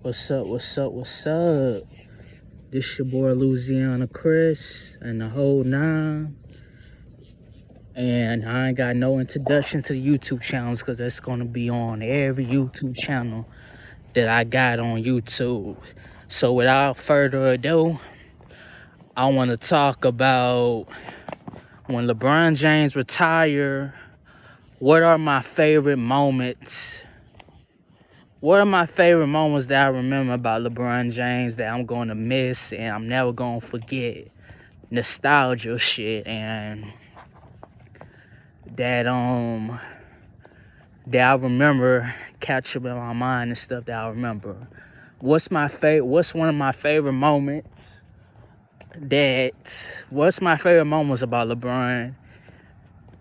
What's up? What's up? What's up? This your boy Louisiana Chris and the whole nine. And I ain't got no introduction to the YouTube channels because that's gonna be on every YouTube channel that I got on YouTube. So without further ado, I want to talk about when LeBron James retired. What are my favorite moments? What are my favorite moments that I remember about LeBron James that I'm going to miss and I'm never going to forget? Nostalgia shit and that that I remember catch up in my mind and stuff that I remember. What's one of my favorite moments what's my favorite moments about LeBron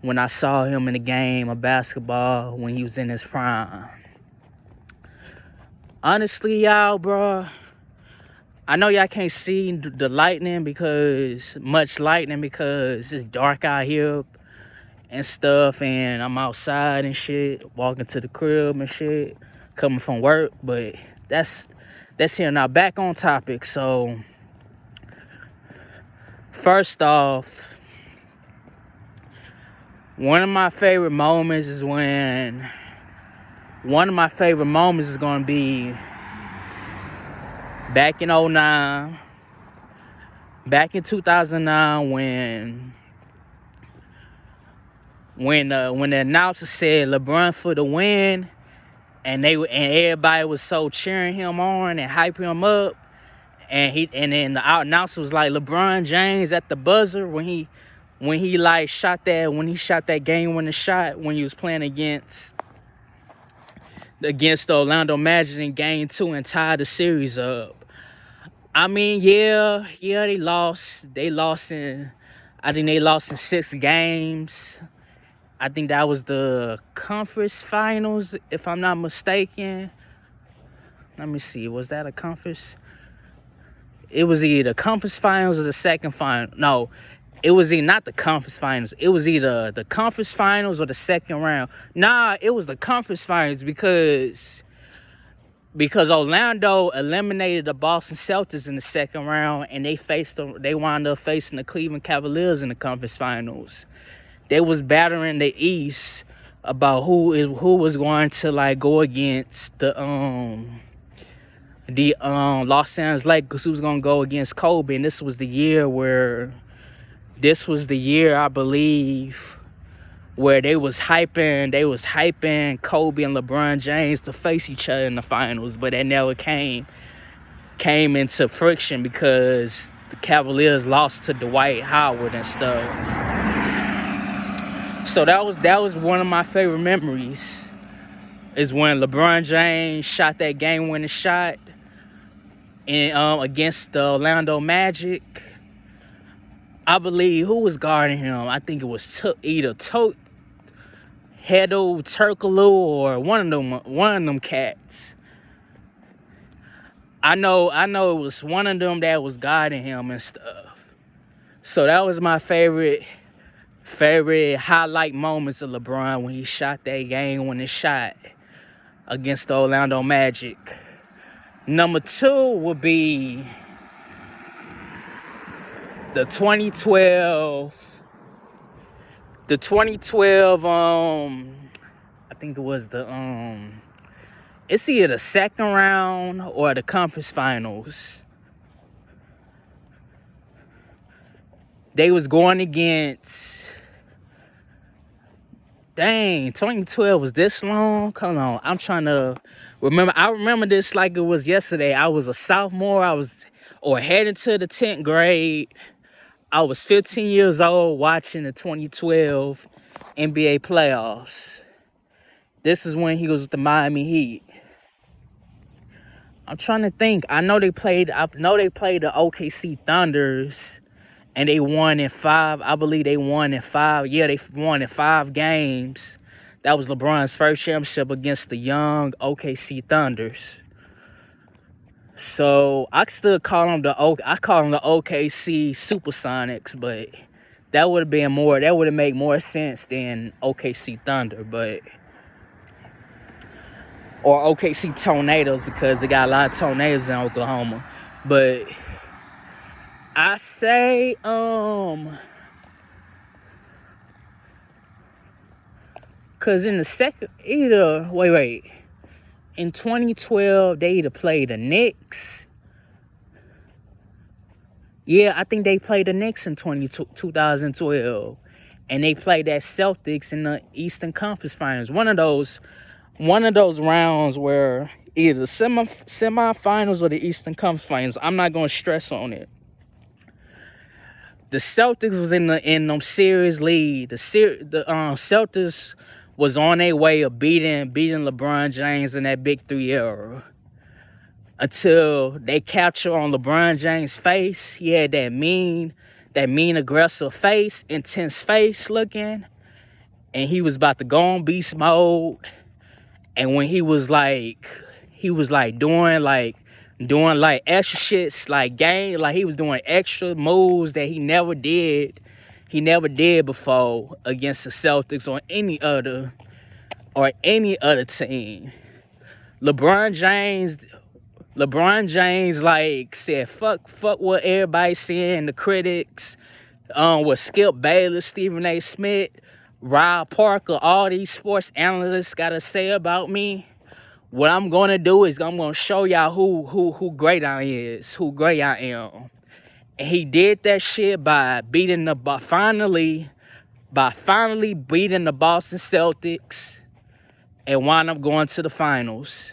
when I saw him in a game of basketball when he was in his prime? Honestly, y'all, bro, I know y'all can't see the lightning because it's dark out here and stuff, and I'm outside and shit, walking to the crib and shit, coming from work, but that's here now. Back on topic. So first off, one of my favorite moments is going to be back in 09, back in 2009 when the announcer said LeBron for the win, and everybody was so cheering him on and hyping him up, and then the announcer was like LeBron James at the buzzer when he shot that game winning shot when he was playing against the Orlando Magic in Game 2 and tied the series up. I mean, yeah, they lost. I think they lost in 6 games. I think that was the conference finals, if I'm not mistaken. Let me see, was that a conference? It was either the conference finals or the second final. No, it was not the conference finals. It was either the conference finals or the second round. Nah, it was the conference finals because Orlando eliminated the Boston Celtics in the second round, and they wound up facing the Cleveland Cavaliers in the conference finals. They was battering the East about who was going to like go against the Los Angeles Lakers, who was gonna go against Kobe, and this was the year I believe where they was hyping Kobe and LeBron James to face each other in the finals, but that never came into friction because the Cavaliers lost to Dwight Howard and stuff. So that was one of my favorite memories, is when LeBron James shot that game-winning shot against the Orlando Magic. I believe who was guarding him. I think it was either Hedo Turkoglu or one of them cats. I know it was one of them that was guarding him and stuff. So that was my favorite highlight moments of LeBron when he shot that game-winning shot against the Orlando Magic. Number 2 would be the 2012 I think it was it's either the second round or the conference finals. They was going against 2012 was this long? Come on, I'm trying to remember. I remember this like it was yesterday. I was a sophomore. Heading to the 10th grade. I was 15 years old watching the 2012 NBA playoffs. This is when he was with the Miami Heat. I'm trying to think. I know they played the OKC Thunders, and they won in 5. I believe they won in 5. Yeah, they won in 5 games. That was LeBron's first championship against the young OKC Thunders. So I still call them the OKC Supersonics, but that would have made more sense than OKC Thunder. But or OKC Tornadoes because they got a lot of tornadoes in Oklahoma. But I say, cause in the second, in 2012 they either played the Knicks. Yeah, I think they played the Knicks in 2012, and they played that Celtics in the Eastern Conference Finals. One of those rounds where either the semifinals or the Eastern Conference Finals. I'm not gonna stress on it. The Celtics was in them series lead. The Celtics was on their way of beating LeBron James in that Big Three era. Until they capture on LeBron James' face. He had that mean aggressive face, intense face looking. And he was about to go on beast mode. And when he was doing extra shits, like game, like he was doing extra moves that he never did before against the Celtics or any other team. LeBron James like said fuck what everybody's saying, the critics, what Skip Bayless, Stephen A. Smith, Rob Parker, all these sports analysts gotta say about me. What I'm gonna do is I'm gonna show y'all who great I am. And he did that shit by finally beating the Boston Celtics and wound up going to the finals,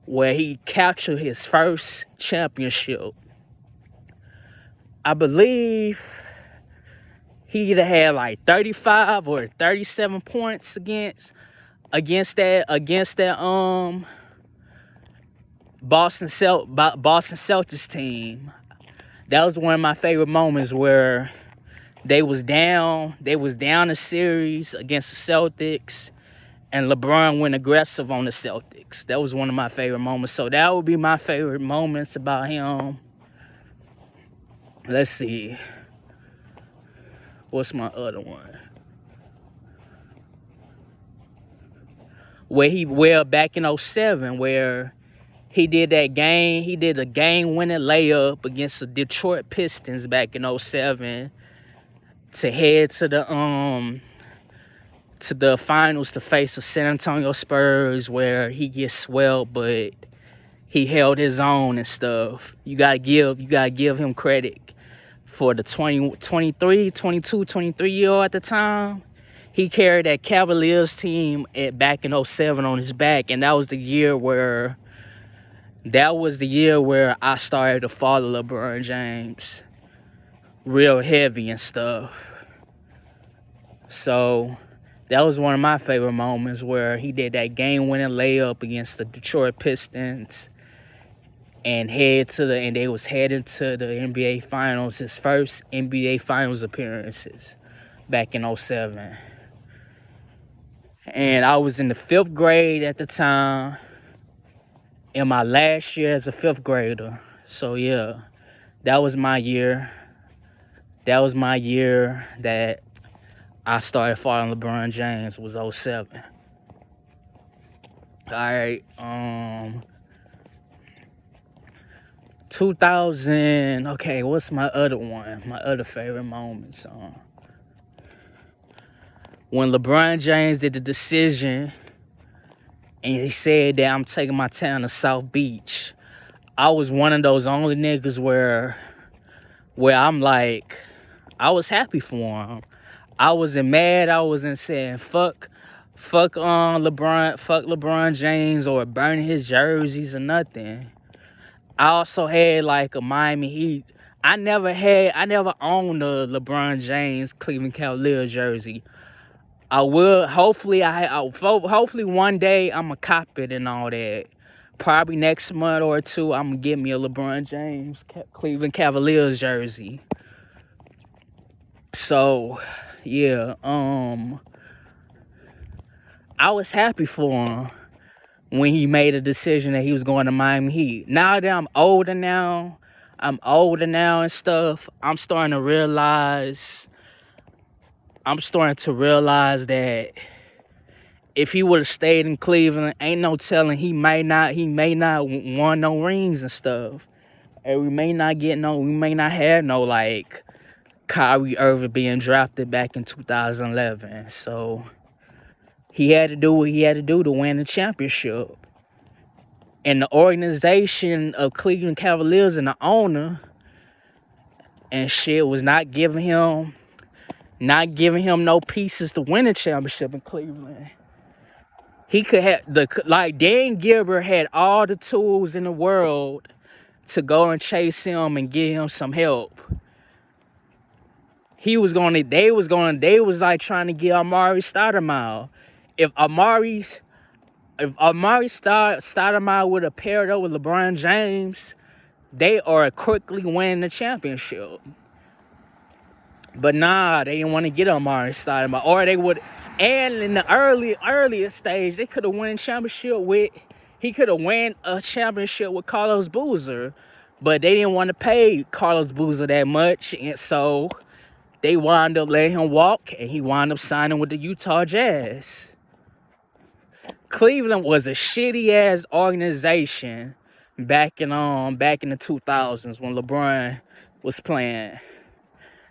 where he captured his first championship. I believe he either had like 35 or 37 points against that Boston Celtics team. That was one of my favorite moments where they was down a series against the Celtics, and LeBron went aggressive on the Celtics. That was one of my favorite moments. So that would be my favorite moments about him. Let's see. What's my other one? Back in 2007, where he did a game-winning layup against the Detroit Pistons back in 2007 to head to the finals to face the San Antonio Spurs, where he gets swept, but he held his own and stuff. You gotta give him credit for the 22-23-year-old at the time. He carried that Cavaliers team back in 2007 on his back, and that was the year where I started to follow LeBron James real heavy and stuff. So that was one of my favorite moments, where he did that game-winning layup against the Detroit Pistons and they was headed to the NBA Finals, his first NBA Finals appearances back in 2007. And I was in the 5th grade at the time, in my last year as a 5th grader. So yeah, that was my year. That was my year that I started following LeBron James, was 2007. All right, 2000. Okay, what's my other one? My other favorite moments. When LeBron James did the decision and he said that I'm taking my town to South Beach, I was one of those only niggas where I'm like, I was happy for him. I wasn't mad. I wasn't saying fuck LeBron James or burning his jerseys or nothing. I also had like a Miami Heat. I never owned a LeBron James Cleveland Cavaliers jersey. I will. Hopefully one day I'm gonna cop it and all that. Probably next month or two, I'm gonna get me a LeBron James Cleveland Cavaliers jersey. So, yeah, I was happy for him when he made a decision that he was going to Miami Heat. Now that I'm older and stuff, I'm starting to realize that if he would have stayed in Cleveland, ain't no telling he may not won no rings and stuff. And we may not have no like Kyrie Irving being drafted back in 2011. So he had to do what he had to do to win the championship. And the organization of Cleveland Cavaliers and the owner and shit was not giving him no pieces to win a championship in Cleveland. He could have Dan Gilbert had all the tools in the world to go and chase him and get him some help. They was like trying to get Amari Stoudemire. If Amari Stoudemire would have paired up with LeBron James, they are quickly winning the championship. But nah, they didn't want to get Amari Stoudemire. Or they would, and in the earlier stage, they could have won a championship with Carlos Boozer. But they didn't want to pay Carlos Boozer that much, and so they wound up letting him walk, and he wound up signing with the Utah Jazz. Cleveland was a shitty ass organization back in the 2000s when LeBron was playing.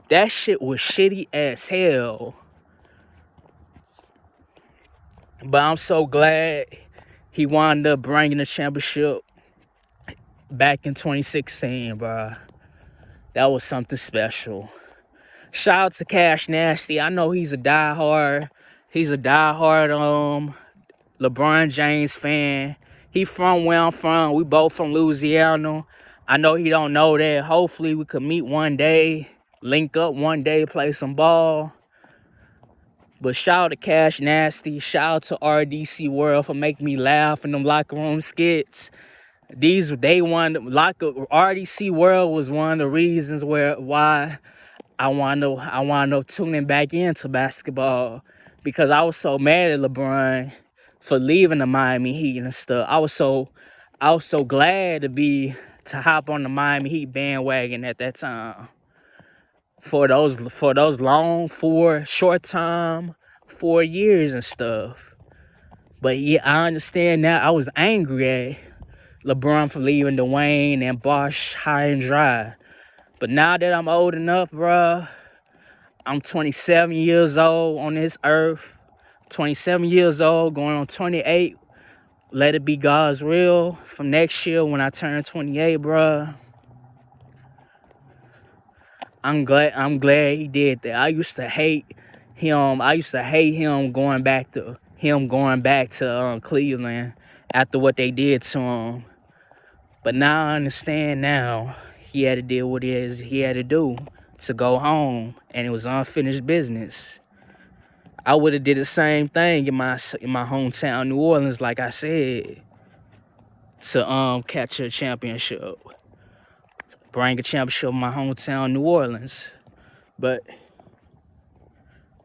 That shit was shitty as hell. But I'm so glad he wound up bringing the championship back in 2016, bro. That was something special. Shout out to Cash Nasty. I know he's a diehard LeBron James fan. He from where I'm from. We both from Louisiana. I know he don't know that. Hopefully we could meet one day, link up one day, play some ball. But shout out to Cash Nasty. Shout out to RDC World for making me laugh in them locker room skits. RDC World was one of the reasons why I wound up tuning back into basketball, because I was so mad at LeBron for leaving the Miami Heat and stuff. I was so glad to hop on the Miami Heat bandwagon at that time. For those short time, 4 years and stuff. But yeah, I understand now. I was angry at LeBron for leaving Dwayne and Bosh high and dry. But now that I'm old enough, bruh, I'm 27 years old on this earth. 27 years old, going on 28. Let it be God's will. From next year when I turn 28, bruh, I'm glad he did that. I used to hate him going back to Cleveland after what they did to him. But now I understand now. He had to deal with it he had to do to go home, and it was unfinished business. I would have did the same thing in my hometown, New Orleans, like I said, to catch a championship, bring a championship in my hometown, New Orleans. But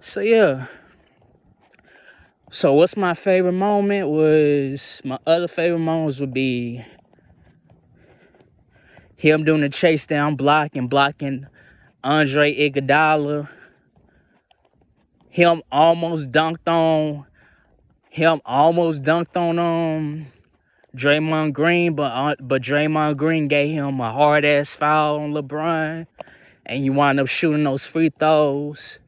so yeah. So what's my favorite moment? My other favorite moments would be him doing the chase down block and blocking Andre Iguodala. Him almost dunked on Draymond Green, but Draymond Green gave him a hard ass foul on LeBron, and he wound up shooting those free throws.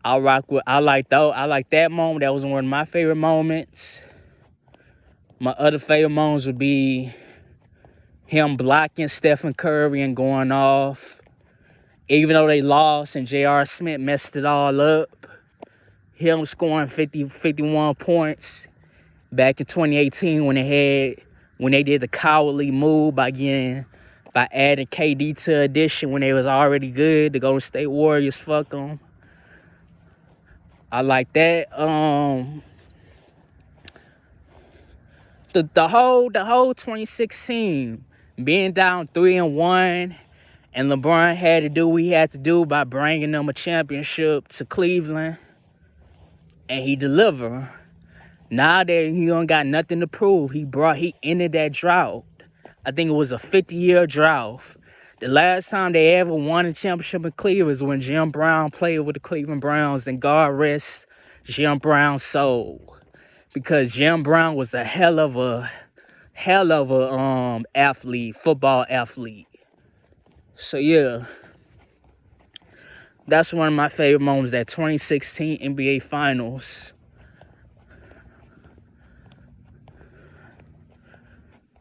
I like that moment. That was one of my favorite moments. My other favorite moments would be him blocking Stephen Curry and going off. Even though they lost and J.R. Smith messed it all up. Him scoring 51 points back in 2018 when they did the cowardly move by adding KD to addition when they was already good. The Golden State Warriors, fuck them. I like that. The whole 2016 being down 3-1, and LeBron had to do what he had to do by bringing them a championship to Cleveland, and he delivered. Now that he don't got nothing to prove, he ended that drought. I think it was a 50-year drought. The last time they ever won a championship in Cleveland was when Jim Brown played with the Cleveland Browns, and God rest Jim Brown sold, because Jim Brown was a hell of a athlete, football athlete. So yeah, that's one of my favorite moments, that 2016 NBA Finals.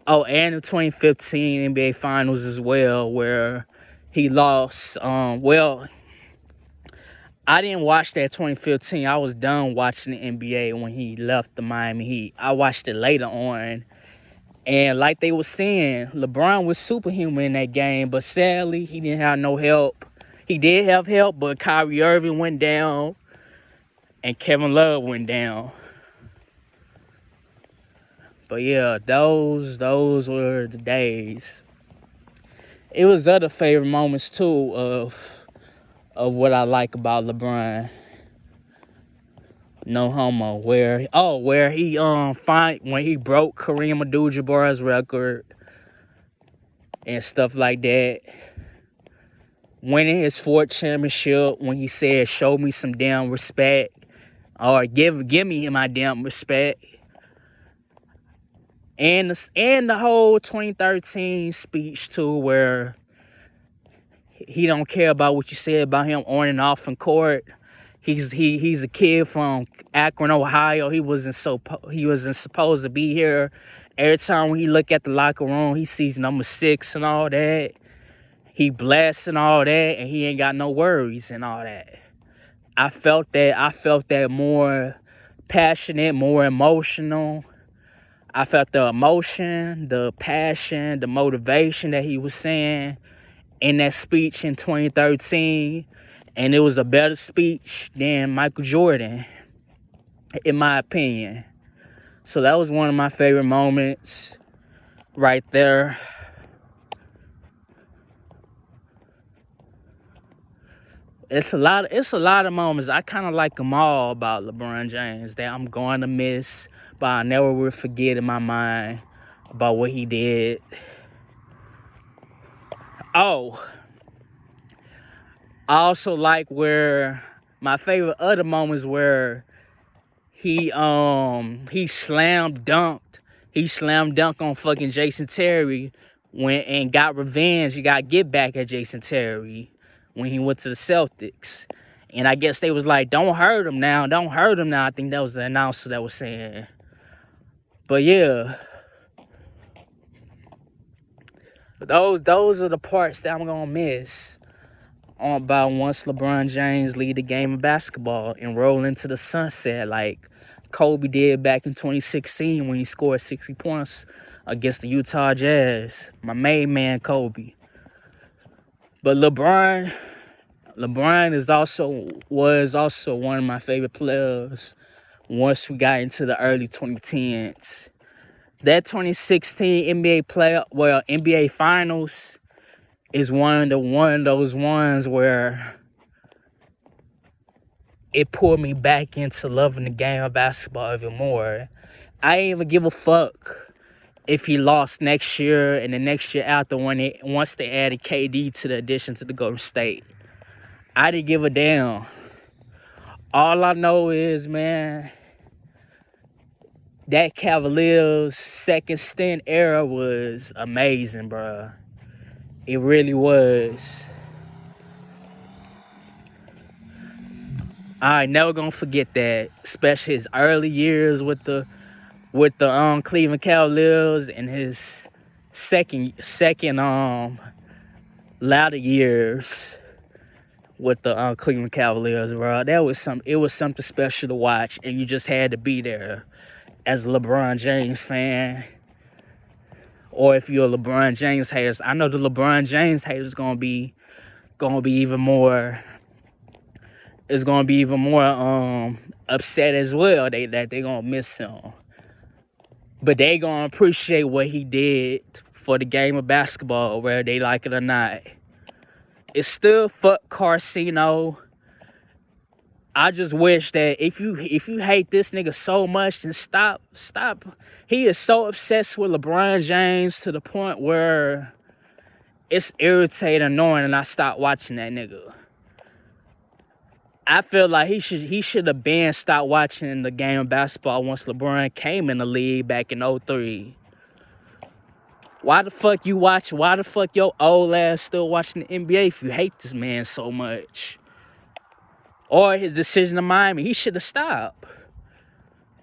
Oh, and the 2015 NBA Finals as well, where he lost. Well, I didn't watch that 2015. I was done watching the NBA when he left the Miami Heat. I watched it later on. And like they were saying, LeBron was superhuman in that game, but sadly, he didn't have no help. He did have help, but Kyrie Irving went down and Kevin Love went down. But yeah, those were the days. It was other favorite moments too of what I like about LeBron. No homo. Where he when he broke Kareem Abdul-Jabbar's record and stuff like that. Winning his fourth championship, when he said, "Show me some damn respect," or give me my damn respect. And the whole 2013 speech too, where he don't care about what you said about him on and off in court. He's a kid from Akron, Ohio. He wasn't supposed to be here. Every time when he look at the locker room, he sees number 6 and all that. He blessed and all that, and he ain't got no worries and all that. I felt that more passionate, more emotional. I felt the emotion, the passion, the motivation that he was saying in that speech in 2013. And it was a better speech than Michael Jordan, in my opinion. So that was one of my favorite moments right there. It's a lot of moments. I kind of like them all about LeBron James that I'm going to miss, but I never will forget in my mind about what he did. Oh, I also like where my favorite other moments where he slam dunked. He slam dunked on fucking Jason Terry and got revenge. He got get back at Jason Terry when he went to the Celtics. And I guess they was like, don't hurt him now. Don't hurt him now. I think that was the announcer that was saying. But yeah. Those are the parts that I'm going to miss about once LeBron James lead the game of basketball and roll into the sunset like Kobe did back in 2016 when he scored 60 points against the Utah Jazz. My main man, Kobe. But LeBron was also one of my favorite players once we got into the early 2010s. That 2016 NBA Finals is one of those ones where it pulled me back into loving the game of basketball even more. I didn't even give a fuck if he lost next year and the next year after once they added KD to the addition to the Golden State. I didn't give a damn. All I know is, man, that Cavaliers second stint era was amazing, bro. It really was. I ain't never gonna forget that, especially his early years with the Cleveland Cavaliers and his second latter years with the Cleveland Cavaliers, bro. It was something special to watch, and you just had to be there as a LeBron James fan. Or if you're a LeBron James hater, I know the LeBron James haters gonna be even more. It's gonna be even more upset as well. They gonna miss him, but they gonna appreciate what he did for the game of basketball, whether they like it or not. It's still fuck Carcino. I just wish that if you hate this nigga so much, then stop. He is so obsessed with LeBron James to the point where it's irritating, annoying, and I stopped watching that nigga. I feel like he should have been stopped watching the game of basketball once LeBron came in the league back in '03. Why the fuck your old ass still watching the NBA if you hate this man so much? Or his decision to Miami, he should have stopped.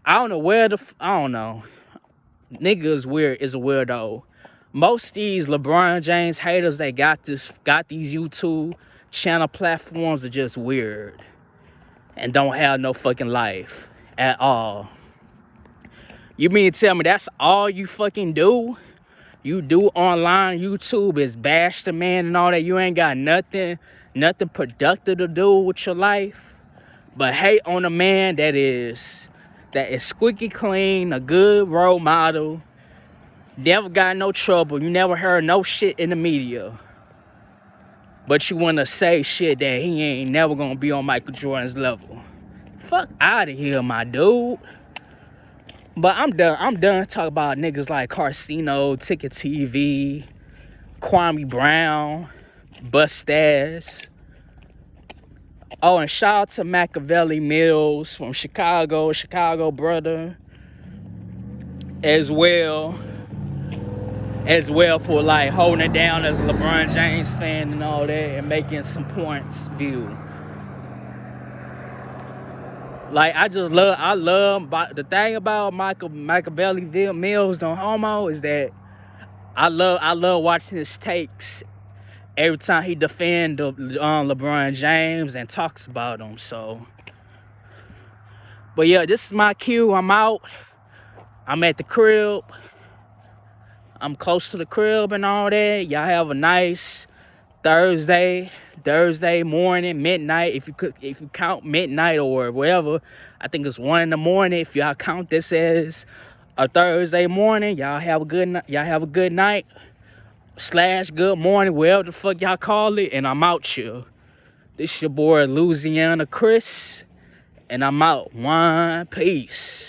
I don't know I don't know. Nigga is a weirdo. Most of these LeBron James haters, they got these YouTube channel platforms are just weird and don't have no fucking life at all. You mean to tell me that's all you fucking do? You do online YouTube is bash the man and all that. You ain't got nothing productive to do with your life, but hate on a man that is squeaky clean, a good role model, never got no trouble. You never heard no shit in the media, but you want to say shit that he ain't never gonna be on Michael Jordan's level. Fuck out of here, my dude. But I'm done talking about niggas like Carcino, Ticket TV, Kwame Brown, Bustaz. Oh, and shout out to Machiavelli Mills from Chicago brother, as well for like holding it down as a LeBron James fan and all that and making some points view. Like I love the thing about Machiavelli Mills no homo is that I love watching his takes every time he defends LeBron James and talks about him. So, but yeah, this is my cue. I'm out. I'm at the crib. I'm close to the crib and all that. Y'all have a nice Thursday morning, midnight. If you count midnight or whatever, I think it's 1 a.m. If y'all count this as a Thursday morning, y'all have a good night / good morning, whatever the fuck y'all call it. And I'm out here. This your boy Louisiana Chris, and I'm out. One peace.